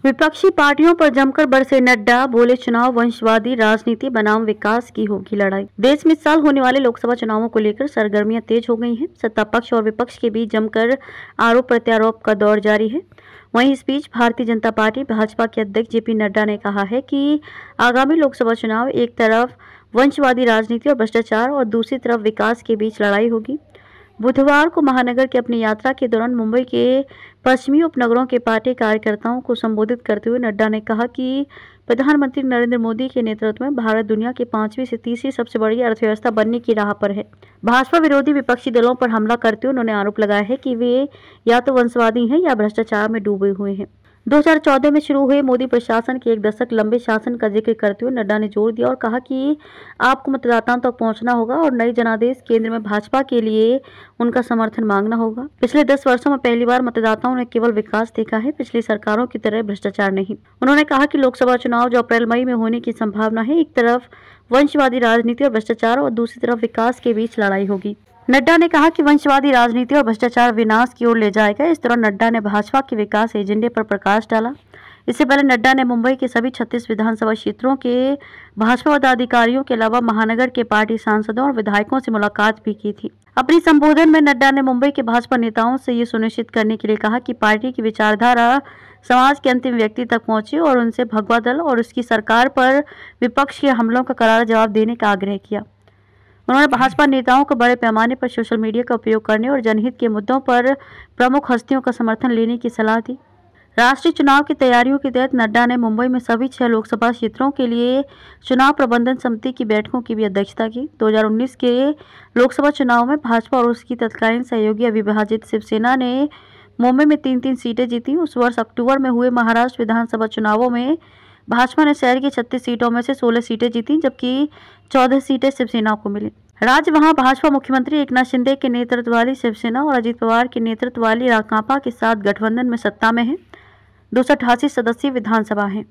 विपक्षी पार्टियों पर जमकर बरसे नड्डा, बोले चुनाव वंशवादी राजनीति बनाम विकास की होगी लड़ाई। देश में इस साल होने वाले लोकसभा चुनावों को लेकर सरगर्मियां तेज हो गई हैं। सत्ता पक्ष और विपक्ष के बीच जमकर आरोप प्रत्यारोप का दौर जारी है। वहीं इस बीच भारतीय जनता पार्टी भाजपा के अध्यक्ष जेपी नड्डा ने कहा है कि आगामी लोकसभा चुनाव एक तरफ वंशवादी राजनीति और भ्रष्टाचार और दूसरी तरफ विकास के बीच लड़ाई होगी। बुधवार को महानगर की अपनी यात्रा के दौरान मुंबई के पश्चिमी उपनगरों के पार्टी कार्यकर्ताओं को संबोधित करते हुए नड्डा ने कहा कि प्रधानमंत्री नरेंद्र मोदी के नेतृत्व में भारत दुनिया की 5वीं से तीसरी सबसे बड़ी अर्थव्यवस्था बनने की राह पर है। भाजपा विरोधी विपक्षी दलों पर हमला करते हुए उन्होंने आरोप लगाया है कि वे या तो वंशवादी हैं या भ्रष्टाचार में डूबे हुए हैं। 2014 में शुरू हुए मोदी प्रशासन के एक दशक लंबे शासन का जिक्र करते हुए नड्डा ने जोर दिया और कहा कि आपको मतदाताओं तक पहुंचना होगा और नई जनादेश केंद्र में भाजपा के लिए उनका समर्थन मांगना होगा। पिछले 10 वर्षों में पहली बार मतदाताओं ने केवल विकास देखा है, पिछली सरकारों की तरह भ्रष्टाचार नहीं। उन्होंने कहा कि लोकसभा चुनाव जो अप्रैल मई में होने की संभावना है, एक तरफ वंशवादी राजनीति और भ्रष्टाचार और दूसरी तरफ विकास के बीच लड़ाई होगी। नड्डा ने कहा कि वंशवादी राजनीति और भ्रष्टाचार विनाश की ओर ले जाएगा। इस दौरान नड्डा ने भाजपा के विकास एजेंडे पर प्रकाश डाला। इससे पहले नड्डा ने मुंबई के सभी 36 विधानसभा क्षेत्रों के भाजपा पदाधिकारियों के अलावा महानगर के पार्टी सांसदों और विधायकों से मुलाकात भी की थी। अपनी संबोधन में नड्डा ने मुंबई के भाजपा नेताओं से ये सुनिश्चित करने के लिए कहा कि पार्टी की विचारधारा समाज के अंतिम व्यक्ति तक पहुंचे और उनसे भगवा दल और उसकी सरकार पर विपक्ष के हमलों का करारा जवाब देने का आग्रह किया। उन्होंने भाजपा नेताओं को बड़े पैमाने पर सोशल मीडिया का उपयोग करने और जनहित के मुद्दों पर प्रमुख हस्तियों का समर्थन लेने की सलाह दी। राष्ट्रीय चुनाव की तैयारियों के तहत नड्डा ने मुंबई में सभी 6 लोकसभा क्षेत्रों के लिए चुनाव प्रबंधन समिति की बैठकों की भी अध्यक्षता की। 2019 के लोकसभा चुनाव में भाजपा और उसकी तत्कालीन सहयोगी अविभाजित शिवसेना ने मुंबई में 3-3 सीटें जीती। उस वर्ष अक्टूबर में हुए महाराष्ट्र विधानसभा चुनावों में भाजपा ने शहर की 36 सीटों में से 16 सीटें जीती, जबकि 14 सीटें शिवसेना को मिली। राज्य वहां भाजपा मुख्यमंत्री एकनाथ शिंदे के नेतृत्व वाली शिवसेना और अजित पवार के नेतृत्व वाली राकांपा के साथ गठबंधन में सत्ता में है। 288 सदस्यीय विधानसभा है।